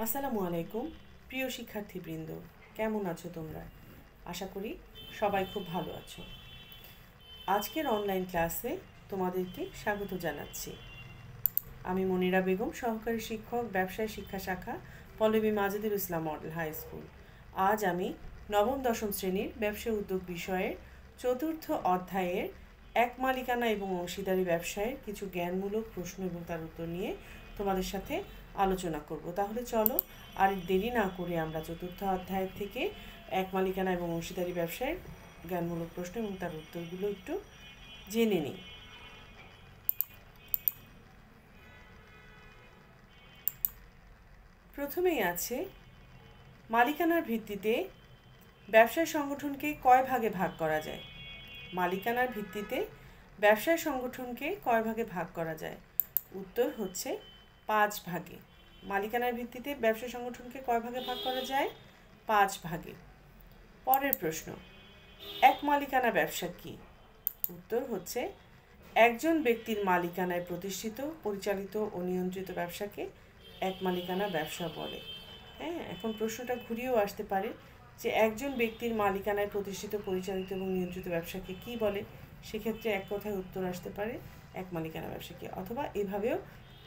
আসসালামু আলাইকুম প্রিয় শিক্ষার্থীবৃন্দ, কেমন আছো তোমরা? আশা করি সবাই খুব ভালো আছো। আজকের অনলাইন ক্লাসে তোমাদেরকে স্বাগত জানাচ্ছি। আমি মনিরা বেগম, সহকারী শিক্ষক, ব্যবসায় শিক্ষা শাখা, পল্লবী মাজেদুল ইসলাম মডেল হাই স্কুল। আজ আমি নবম দশম শ্রেণীর ব্যবসা উদ্যোগ বিষয়ের চতুর্থ অধ্যায়ের এক মালিকানা এবং অংশীদারি ব্যবসায়ের কিছু জ্ঞানমূলক প্রশ্ন এবং তার উত্তর নিয়ে তোমাদের সাথে আলোচনা করব। তাহলে চলো আর দেরি না করে আমরা চতুর্থ অধ্যায় থেকে এক মালিকানা এবং অংশীদারি ব্যবসায়ের জ্ঞানমূলক প্রশ্ন এবং তার উত্তরগুলো একটু জেনে নিই। প্রথমেই আছে, মালিকানার ভিত্তিতে ব্যবসায় সংগঠনকে কয় ভাগে ভাগ করা যায়? মালিকানার ভিত্তিতে ব্যবসায় সংগঠনকে কয় ভাগে ভাগ করা যায়? উত্তর হচ্ছে 5 ভাগে। মালিকানার ভিত্তিতে ব্যবসা সংগঠনকে কয় ভাগে ভাগ করা যায়? 5 ভাগে। পরের প্রশ্ন, এক মালিকানা ব্যবসা কি? উত্তর হচ্ছে, একজন ব্যক্তির মালিকানায় প্রতিষ্ঠিত, পরিচালিত ও নিয়ন্ত্রিত ব্যবসাকে এক মালিকানা ব্যবসা বলে। হ্যাঁ, এখন প্রশ্নটা ঘুরিয়েও আসতে পারে যে একজন ব্যক্তির মালিকানায় প্রতিষ্ঠিত, পরিচালিত এবং নিয়ন্ত্রিত ব্যবসাকে কি বলে? সেক্ষেত্রে এক কথায় উত্তর আসতে পারে এক মালিকানা ব্যবসা কি, অথবা এভাবেও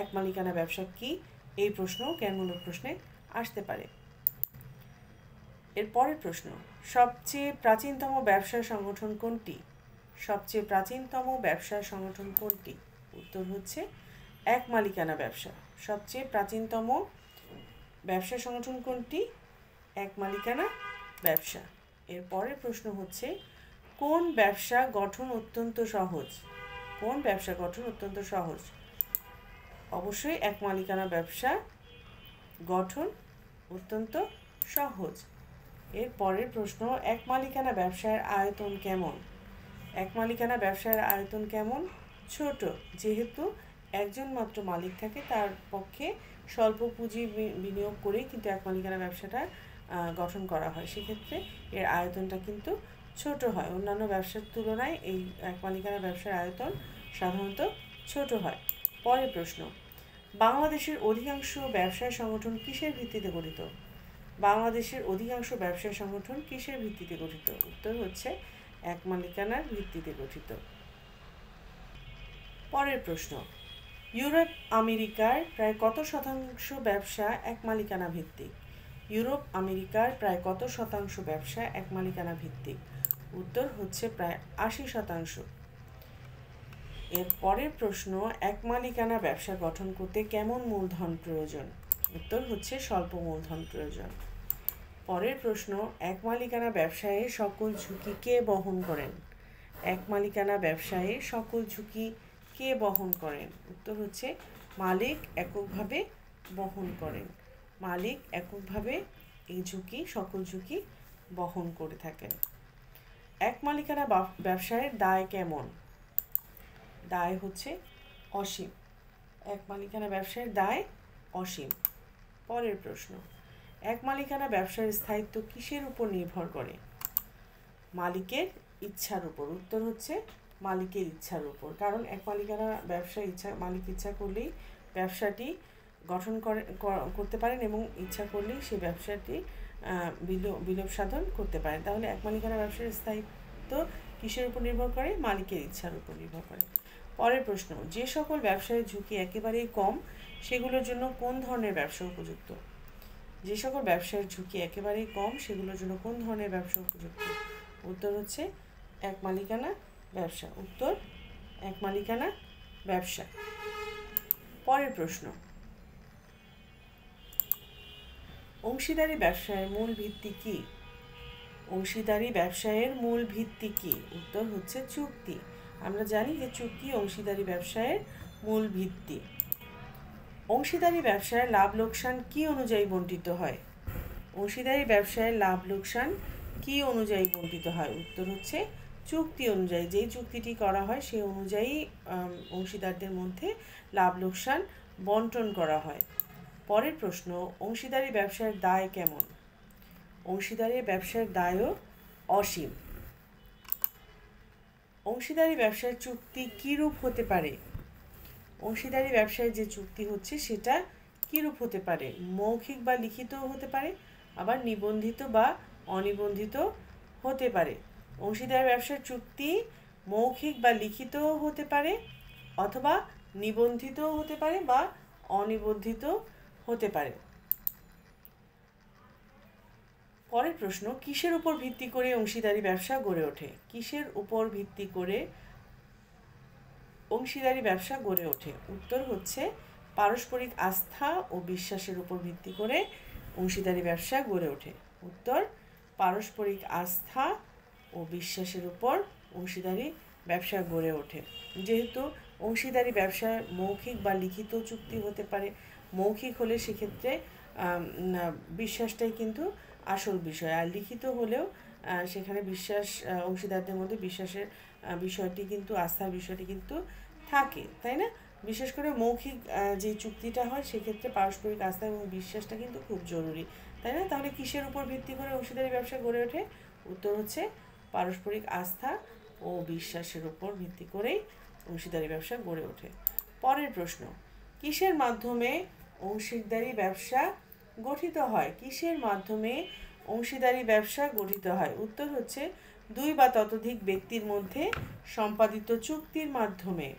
এক মালিকানা ব্যবসা কি, এই প্রশ্নও জ্ঞানমূলক প্রশ্নে আসতে পারে। এর পরের প্রশ্ন, সবচেয়ে প্রাচীনতম ব্যবসা সংগঠন কোনটি? সবচেয়ে প্রাচীনতম ব্যবসা সংগঠন কোনটি? উত্তর হচ্ছে এক মালিকানা ব্যবসা। সবচেয়ে প্রাচীনতম ব্যবসা সংগঠন কোনটি? এক মালিকানা ব্যবসা। এর পরের প্রশ্ন হচ্ছে, কোন ব্যবসা গঠন অত্যন্ত সহজ? কোন ব্যবসা গঠন অত্যন্ত সহজ? অবশ্যই এক মালিকানা ব্যবসা গঠন অত্যন্ত সহজ। এর পরের প্রশ্ন, এক মালিকানা ব্যবসার আয়তন কেমন? এক মালিকানা ব্যবসার আয়তন কেমন? ছোট। যেহেতু একজন মাত্র মালিক থাকে, তার পক্ষে স্বল্প পুঁজি বিনিয়োগ করেই কিন্তু এক মালিকানা ব্যবসাটা গঠন করা হয়। সেক্ষেত্রে এর আয়তনটা কিন্তু ছোট হয়। অন্যান্য ব্যবসার তুলনায় এই এক মালিকানা ব্যবসার আয়তন সাধারণত ছোট হয়। পরের প্রশ্ন, বাংলাদেশের অধিকাংশ ব্যবসায় সংগঠন কিসের ভিত্তিতে গঠিত? বাংলাদেশের অধিকাংশ ব্যবসায় সংগঠন কিসের ভিত্তিতে গঠিত? উত্তর হচ্ছে এক মালিকানার ভিত্তিতে গঠিত। পরের প্রশ্ন, ইউরোপ আমেরিকার প্রায় কত শতাংশ ব্যবসা এক মালিকানা ভিত্তিক? ইউরোপ আমেরিকার প্রায় কত শতাংশ ব্যবসা এক মালিকানা ভিত্তিক? উত্তর হচ্ছে প্রায় 80%। এর পরের প্রশ্ন, এক মালিকানা ব্যবসা গঠন করতে কেমন মূলধন প্রয়োজন? উত্তর হচ্ছে স্বল্প মূলধন প্রয়োজন। পরের প্রশ্ন, এক মালিকানা ব্যবসায়ে সকল ঝুঁকি কে বহন করেন? এক মালিকানা ব্যবসায়ে সকল ঝুঁকি কে বহন করেন? উত্তর হচ্ছে মালিক এককভাবে বহন করেন। মালিক এককভাবে এই ঝুঁকি, সকল ঝুঁকি বহন করে থাকেন। এক মালিকানা ব্যবসায়ের দায় কেমন? দায় হচ্ছে অসীম। এক মালিকানা ব্যবসায়ের দায় অসীম। পরের প্রশ্ন, এক মালিকানা ব্যবসার স্থায়িত্ব কিসের উপর নির্ভর করে? মালিকের ইচ্ছার উপর। উত্তর হচ্ছে মালিকের ইচ্ছার উপর। কারণ এক মালিকানা ব্যবসা মালিক ইচ্ছা করলেই ব্যবসাটি গঠন করতে পারেন এবং ইচ্ছা করলেই সেই ব্যবসাটি বিলোপ সাধন করতে পারেন। তাহলে এক মালিকানা ব্যবসার স্থায়িত্ব কিসের উপর নির্ভর করে? মালিকের ইচ্ছার উপর নির্ভর করে। পরের প্রশ্ন, যে সকল ব্যবসায়ের ঝুঁকি একেবারেই কম সেগুলোর জন্য কোন ধরনের ব্যবসা উপযুক্ত? যে সকল ব্যবসায়ের ঝুঁকি একেবারেই কম সেগুলোর জন্য কোন ধরনের ব্যবসা উপযুক্ত? উত্তর হচ্ছে এক মালিকানা ব্যবসা। উত্তর এক মালিকানা ব্যবসা। পরের প্রশ্ন, অংশীদারি ব্যবসায়ের মূল ভিত্তি কি? অংশীদারি ব্যবসায়ের মূল ভিত্তি কি? উত্তর হচ্ছে চুক্তি। আমরা জানি যে চুক্তি অংশীদারি ব্যবসায়ের মূল ভিত্তি। অংশীদারি ব্যবসায় লাভ লোকসান কি অনুযায়ী বণ্টিত হয়? অংশীদারি ব্যবসায় লাভ লোকসান কি অনুযায়ী বণ্টিত হয়? উত্তর হচ্ছে চুক্তি অনুযায়ী। যেই চুক্তিটি করা হয় সেই অনুযায়ী অংশীদারদের মধ্যে লাভ লোকসান বন্টন করা হয়। পরের প্রশ্ন, অংশীদারি ব্যবসার দায় কেমন? অংশীদারি ব্যবসার দায়ও অসীম। অংশীদারি ব্যবসার চুক্তি কী রূপ হতে পারে? অংশীদারি ব্যবসায় যে চুক্তি হচ্ছে সেটা কীরূপ হতে পারে? মৌখিক বা লিখিত হতে পারে, আবার নিবন্ধিত বা অনিবন্ধিত হতে পারে। অংশীদারি ব্যবসার চুক্তি মৌখিক বা লিখিত হতে পারে, অথবা নিবন্ধিত হতে পারে বা অনিবন্ধিত হতে পারে। পরের প্রশ্ন, কিসের উপর ভিত্তি করে অংশীদারি ব্যবসা গড়ে ওঠে? কিসের উপর ভিত্তি করে অংশীদারি ব্যবসা গড়ে ওঠে? উত্তর হচ্ছে পারস্পরিক আস্থা ও বিশ্বাসের উপর ভিত্তি করে অংশীদারি ব্যবসা গড়ে ওঠে। উত্তর পারস্পরিক আস্থা ও বিশ্বাসের উপর অংশীদারি ব্যবসা গড়ে ওঠে। যেহেতু অংশীদারি ব্যবসায় মৌখিক বা লিখিত চুক্তি হতে পারে, মৌখিক হলে সেক্ষেত্রে বিশ্বাসটাই কিন্তু আসল বিষয়, আর লিখিত হলেও সেখানে বিশ্বাস, অংশীদারদের মধ্যে বিশ্বাসের বিষয়টি কিন্তু, আস্থার বিষয়টি কিন্তু থাকে, তাই না? বিশেষ করে মৌখিক যে চুক্তিটা হয় সেক্ষেত্রে পারস্পরিক আস্থা এবং বিশ্বাসটা কিন্তু খুব জরুরি, তাই না? তাহলে কিসের উপর ভিত্তি করে অংশীদারি ব্যবসা গড়ে ওঠে? উত্তর হচ্ছে পারস্পরিক আস্থা ও বিশ্বাসের উপর ভিত্তি করেই অংশীদারি ব্যবসা গড়ে ওঠে। পরের প্রশ্ন, কিসের মাধ্যমে অংশীদারি ব্যবসা গঠিত হয়? কিসের মাধ্যমে অংশীদারি ব্যবসা গঠিত হয়? উত্তর হচ্ছে দুই বা ততোধিক ব্যক্তির মধ্যে সম্পাদিত চুক্তির মাধ্যমে।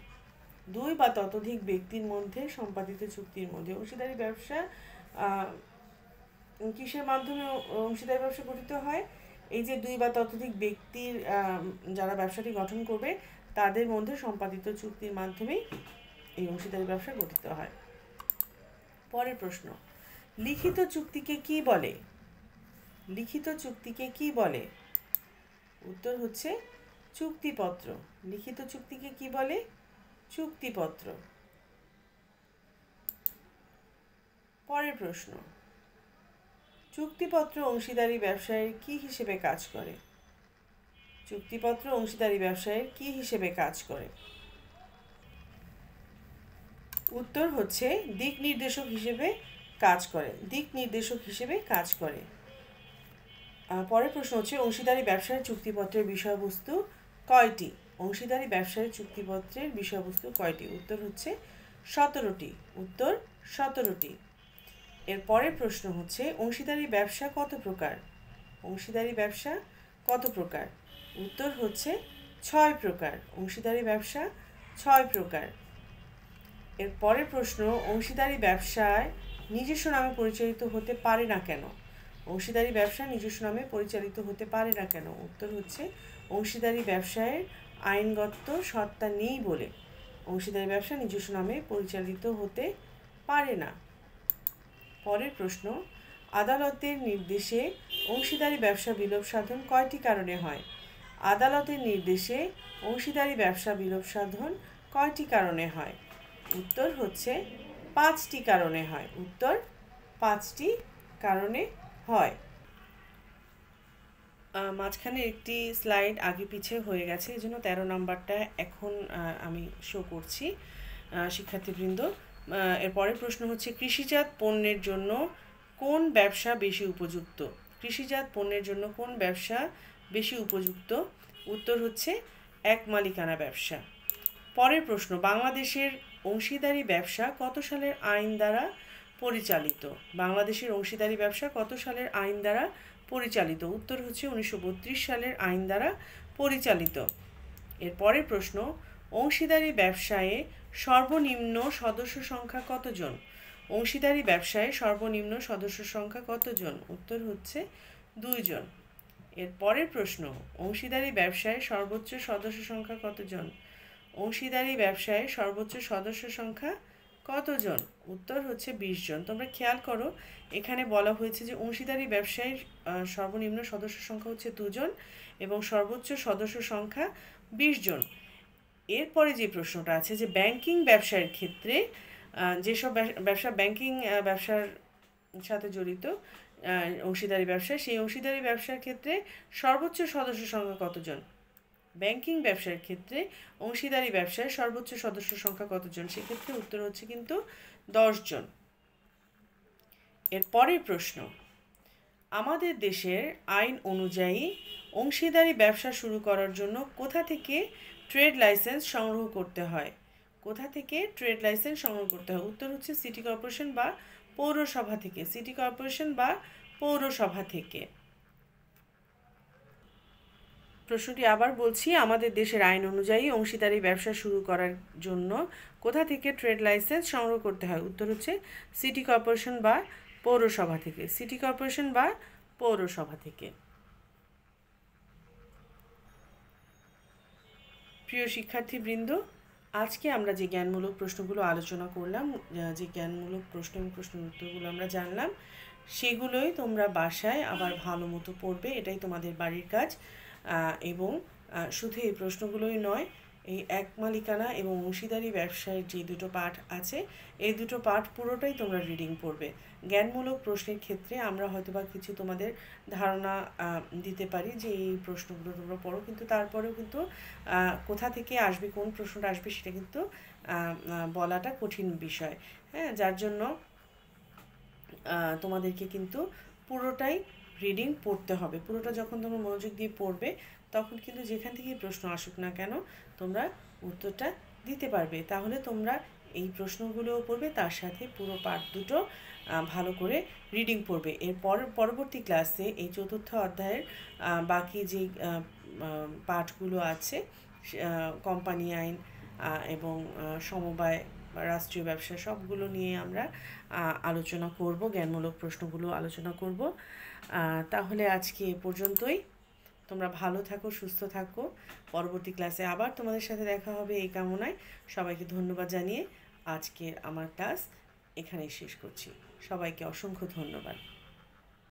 দুই বা ততোধিক ব্যক্তির মধ্যে সম্পাদিত চুক্তির মধ্যে অংশীদারি ব্যবসা কিসের মাধ্যমে অংশীদারি ব্যবসা গঠিত হয়? এই যে দুই বা ততোধিক ব্যক্তির যারা ব্যবসাটি গঠন করবে তাদের মধ্যে সম্পাদিত চুক্তির মাধ্যমেই এই অংশীদারি ব্যবসা গঠিত হয়। পরের প্রশ্ন, লিখিত চুক্তিকে কি বলে? লিখিত চুক্তিকে কি বলে? উত্তর হচ্ছে চুক্তিপত্র। লিখিত চুক্তিকে কি বলে? চুক্তিপত্র। পরের প্রশ্ন, চুক্তিপত্র অংশীদারি ব্যবসায়ের কি হিসেবে কাজ করে? চুক্তিপত্র অংশীদারি ব্যবসায়ের কি হিসেবে কাজ করে? উত্তর হচ্ছে দিক নির্দেশক হিসেবে কাজ করে। দিক নির্দেশক হিসেবে কাজ করে। পরের প্রশ্ন হচ্ছে অংশীদারি ব্যবসার চুক্তিপত্রের বিষয়বস্তু কয়টি? অংশীদারি ব্যবসার চুক্তিপত্রের বিষয়বস্তু কয়টি? উত্তর হচ্ছে 17টি। উত্তর 17টি। এর পরের প্রশ্ন হচ্ছে অংশীদারি ব্যবসা কত প্রকার? অংশীদারি ব্যবসা কত প্রকার? উত্তর হচ্ছে 6 প্রকার। অংশীদারি ব্যবসা 6 প্রকার। এর পরের প্রশ্ন, অংশীদারি ব্যবসায় নিজস্ব নামে পরিচালিত হতে পারে না কেন? অংশীদারি ব্যবসা নিজস্ব নামে পরিচালিত হতে পারে না কেন? উত্তর হচ্ছে অংশীদারি ব্যবসায়ের আইনগত সত্তা নেই বলে অংশীদারি ব্যবসা নিজস্ব নামে পরিচালিত হতে পারে না। পরের প্রশ্ন, আদালতের নির্দেশে অংশীদারি ব্যবসা বিলোপ সাধন কয়টি কারণে হয়? আদালতের নির্দেশে অংশীদারি ব্যবসা বিলোপ সাধন কয়টি কারণে হয়? উত্তর হচ্ছে 5টি কারণে হয়। উত্তর 5টি কারণে হয়। মাঝখানে একটি স্লাইড আগে পিছে হয়ে গেছে, এই জন্য 13 নম্বরটা এখন আমি শো করছি শিক্ষার্থীবৃন্দ। এরপরের প্রশ্ন হচ্ছে কৃষিজাত পণ্যের জন্য কোন ব্যবসা বেশি উপযুক্ত? কৃষিজাত পণ্যের জন্য কোন ব্যবসা বেশি উপযুক্ত? উত্তর হচ্ছে এক মালিকানা ব্যবসা। পরের প্রশ্ন, বাংলাদেশের অংশীদারি ব্যবসা কত সালের আইন দ্বারা পরিচালিত? বাংলাদেশের অংশীদারি ব্যবসা কত সালের আইন দ্বারা পরিচালিত? উত্তর হচ্ছে 1932 সালের আইন দ্বারা পরিচালিত। এর পরের প্রশ্ন, অংশীদারি ব্যবসায়ে সর্বনিম্ন সদস্য সংখ্যা কতজন? অংশীদারি ব্যবসায়ে সর্বনিম্ন সদস্য সংখ্যা কতজন? উত্তর হচ্ছে 2 জন। এর পরের প্রশ্ন, অংশীদারি ব্যবসায়ে সর্বোচ্চ সদস্য সংখ্যা কতজন? অংশীদারি ব্যবসায়ে সর্বোচ্চ সদস্য সংখ্যা কতজন? উত্তর হচ্ছে 20 জন। তোমরা খেয়াল করো, এখানে বলা হয়েছে যে অংশীদারি ব্যবসায়ের সর্বনিম্ন সদস্য সংখ্যা হচ্ছে 2 জন এবং সর্বোচ্চ সদস্য সংখ্যা 20 জন। এরপরে যে প্রশ্নটা আছে যে ব্যাংকিং ব্যবসার ক্ষেত্রে যেসব ব্যবসা ব্যাংকিং ব্যবসার সাথে জড়িত অংশীদারি ব্যবসা, সেই অংশীদারি ব্যবসার ক্ষেত্রে সর্বোচ্চ সদস্য সংখ্যা কতজন? ব্যাংকিং ব্যবসার ক্ষেত্রে অংশীদারি ব্যবসায় সর্বোচ্চ সদস্য সংখ্যা কতজন? সেক্ষেত্রে উত্তর হচ্ছে কিন্তু 10 জন। এর পরের প্রশ্ন, আমাদের দেশের আইন অনুযায়ী অংশীদারি ব্যবসা শুরু করার জন্য কোথা থেকে ট্রেড লাইসেন্স সংগ্রহ করতে হয়? কোথা থেকে ট্রেড লাইসেন্স সংগ্রহ করতে হয়? উত্তর হচ্ছে সিটি কর্পোরেশন বা পৌরসভা থেকে, সিটি কর্পোরেশন বা পৌরসভা থেকে। প্রশ্নটি আবার বলছি, আমাদের দেশের আইন অনুযায়ী অংশীদারি ব্যবসা শুরু করার জন্য কোথা থেকে ট্রেড লাইসেন্স সংগ্রহ করতে হয়? উত্তর হচ্ছে সিটি কর্পোরেশন বা পৌরসভা থেকে, সিটি কর্পোরেশন বা পৌরসভা থেকে। প্রিয় শিক্ষার্থীবৃন্দ, আজকে আমরা যে জ্ঞানমূলক প্রশ্নগুলো আলোচনা করলাম, যে জ্ঞানমূলক প্রশ্ন এবং প্রশ্নের উত্তরগুলো আমরা জানলাম, সেগুলোই তোমরা বাসায় আবার ভালো মতো পড়বে, এটাই তোমাদের বাড়ির কাজ। এবং শুধু এই প্রশ্নগুলোই নয়, এই এক মালিকানা এবং অংশীদারি ব্যবসায়ের যে দুটো পাঠ আছে, এই দুটো পাঠ পুরোটাই তোমরা রিডিং পড়বে। জ্ঞানমূলক প্রশ্নের ক্ষেত্রে আমরা হয়তোবা কিছু তোমাদের ধারণা দিতে পারি যে এই প্রশ্নগুলো তোমরা পড়ো, কিন্তু তারপরেও কিন্তু কোথা থেকে আসবে, কোন প্রশ্নটা আসবে, সেটা কিন্তু বলাটা কঠিন বিষয়। হ্যাঁ, যার জন্য তোমাদেরকে কিন্তু পুরোটাই রিডিং পড়তে হবে। পুরোটা যখন তোমরা মনোযোগ দিয়ে পড়বে, তখন কিন্তু যেখান থেকেই প্রশ্ন আসুক না কেন তোমরা উত্তরটা দিতে পারবে। তাহলে তোমরা এই প্রশ্নগুলোও পড়বে, তার সাথে পুরো পাঠ দুটো ভালো করে রিডিং পড়বে। এর পরবর্তী ক্লাসে এই চতুর্থ অধ্যায়ের বাকি যে পাঠগুলো আছে, কোম্পানি আইন এবং সমবায় বা রাষ্ট্রীয় ব্যবসা, সবগুলো নিয়ে আমরা আলোচনা করব, জ্ঞানমূলক প্রশ্নগুলো আলোচনা করব। তাহলে আজকে এ পর্যন্তই। তোমরা ভালো থাকো, সুস্থ থাকো। পরবর্তী ক্লাসে আবার তোমাদের সাথে দেখা হবে এই কামনায়। সবাইকে ধন্যবাদ জানিয়ে আজকের আমার ক্লাস এখানেই শেষ করছি। সবাইকে অসংখ্য ধন্যবাদ।